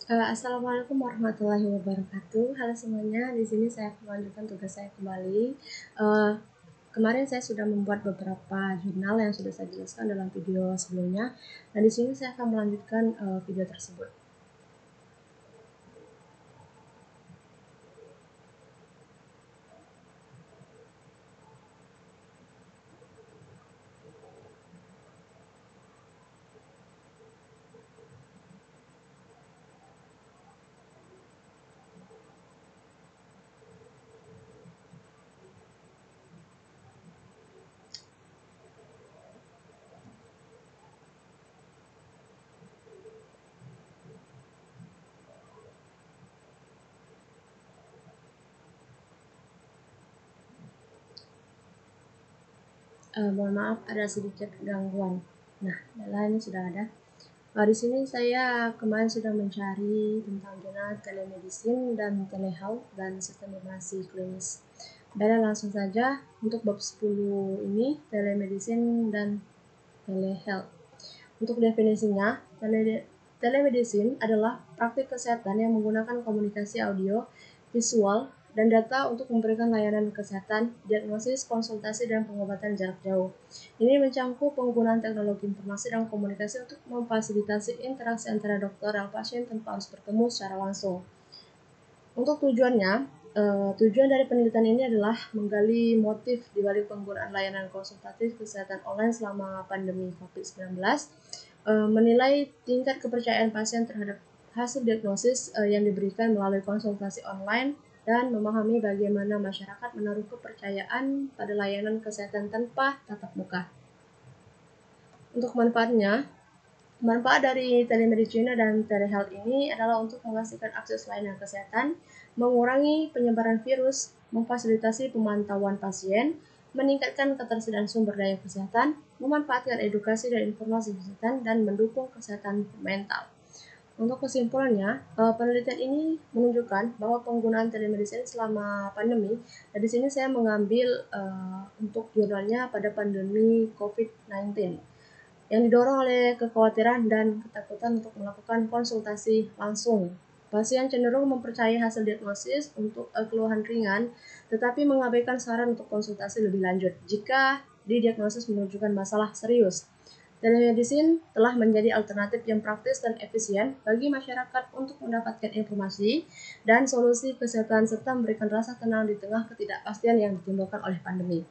Assalamualaikum warahmatullahi wabarakatuh. Halo semuanya, di sini saya akan melanjutkan tugas saya kembali. Eh, Kemarin saya sudah membuat beberapa jurnal yang sudah saya jelaskan dalam video sebelumnya. Dan di sini saya akan melanjutkan video tersebut. Mohon maaf ada sedikit gangguan. Nah, ini sudah ada. Di sini saya kemarin sudah mencari tentang jurnal telemedicine dan telehealth dan sistem informasi klinis. Baiklah, langsung saja untuk bab 10 ini telemedicine dan telehealth. Untuk definisinya, telemedicine adalah praktik kesehatan yang menggunakan komunikasi audio, visual, dan data untuk memberikan layanan kesehatan, diagnosis, konsultasi, dan pengobatan jarak jauh. Ini mencakup penggunaan teknologi informasi dan komunikasi untuk memfasilitasi interaksi antara dokter dan pasien tanpa harus bertemu secara langsung. Untuk tujuannya, tujuan dari penelitian ini adalah menggali motif di balik penggunaan layanan konsultatif kesehatan online selama pandemi COVID-19, menilai tingkat kepercayaan pasien terhadap hasil diagnosis yang diberikan melalui konsultasi online, dan memahami bagaimana masyarakat menaruh kepercayaan pada layanan kesehatan tanpa tatap muka. Untuk manfaatnya, manfaat dari telemedicine dan telehealth ini adalah untuk memastikan akses layanan kesehatan, mengurangi penyebaran virus, memfasilitasi pemantauan pasien, meningkatkan ketersediaan sumber daya kesehatan, memanfaatkan edukasi dan informasi kesehatan, dan mendukung kesehatan mental. Untuk kesimpulannya, penelitian ini menunjukkan bahwa penggunaan telemedicine selama pandemi, dan di sini saya mengambil untuk jurnalnya pada pandemi COVID-19, yang didorong oleh kekhawatiran dan ketakutan untuk melakukan konsultasi langsung. Pasien cenderung mempercayai hasil diagnosis untuk keluhan ringan, tetapi mengabaikan saran untuk konsultasi lebih lanjut jika didiagnosis menunjukkan masalah serius. Telemedicine telah menjadi alternatif yang praktis dan efisien bagi masyarakat untuk mendapatkan informasi dan solusi kesehatan serta memberikan rasa tenang di tengah ketidakpastian yang ditimbulkan oleh pandemi.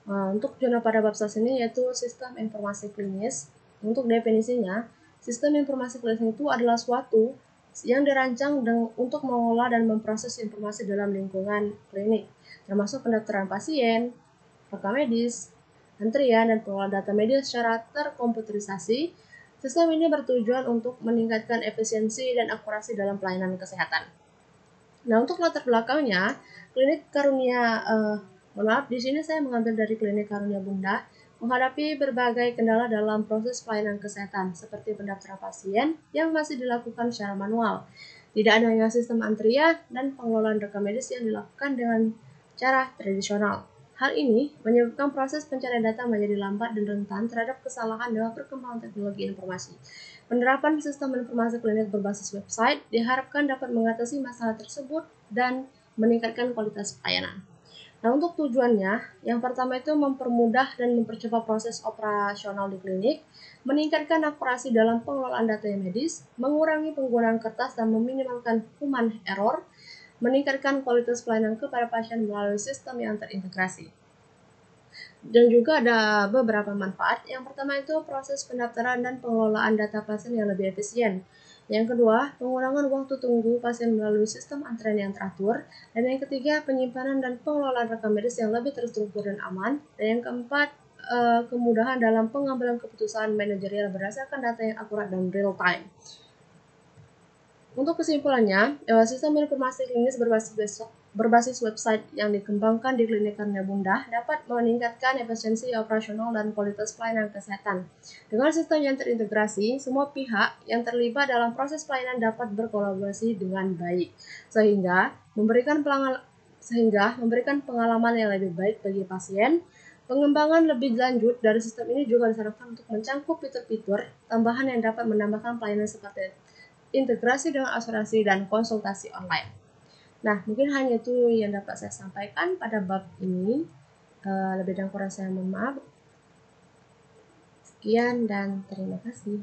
Untuk jurnal pada bab ini yaitu sistem informasi klinis. Untuk definisinya, sistem informasi klinis itu adalah suatu yang dirancang untuk mengolah dan memproses informasi dalam lingkungan klinik, termasuk pendaftaran pasien, rekam medis, antrian, dan pengolahan data medis secara terkomputerisasi. Sistem ini bertujuan untuk meningkatkan efisiensi dan akurasi dalam pelayanan kesehatan. Nah, untuk latar belakangnya, klinik Karunia maaf, di sini saya mengambil dari Klinik Karunia Bunda, menghadapi berbagai kendala dalam proses pelayanan kesehatan, seperti pendaftaran pasien yang masih dilakukan secara manual, tidak adanya sistem antrian, dan pengelolaan rekam medis yang dilakukan dengan cara tradisional. Hal ini menyebabkan proses pencarian data menjadi lambat dan rentan terhadap kesalahan dengan perkembangan teknologi informasi. Penerapan sistem informasi klinik berbasis website diharapkan dapat mengatasi masalah tersebut dan meningkatkan kualitas pelayanan. Nah, untuk tujuannya, yang pertama itu mempermudah dan mempercepat proses operasional di klinik, meningkatkan akurasi dalam pengelolaan data medis, mengurangi penggunaan kertas dan meminimalkan human error, meningkatkan kualitas pelayanan kepada pasien melalui sistem yang terintegrasi. Dan juga ada beberapa manfaat. Yang pertama itu proses pendaftaran dan pengelolaan data pasien yang lebih efisien. Yang kedua, pengurangan waktu tunggu pasien melalui sistem antrean yang teratur. Dan yang ketiga, penyimpanan dan pengelolaan rekam medis yang lebih terstruktur dan aman. Dan yang keempat, kemudahan dalam pengambilan keputusan manajerial berdasarkan data yang akurat dan real time. Untuk kesimpulannya, sistem informasi klinis berbasis website yang dikembangkan di Klinik Karunia Bunda dapat meningkatkan efisiensi operasional dan kualitas pelayanan kesehatan. Dengan sistem yang terintegrasi, semua pihak yang terlibat dalam proses pelayanan dapat berkolaborasi dengan baik, sehingga memberikan pengalaman yang lebih baik bagi pasien. Pengembangan lebih lanjut dari sistem ini juga disarankan untuk mencangkup fitur-fitur tambahan yang dapat menambahkan pelayanan seperti integrasi dengan asuransi, dan konsultasi online. Nah, mungkin hanya itu yang dapat saya sampaikan pada bab ini. Lebih dan kurang saya mohon maaf. Sekian dan terima kasih.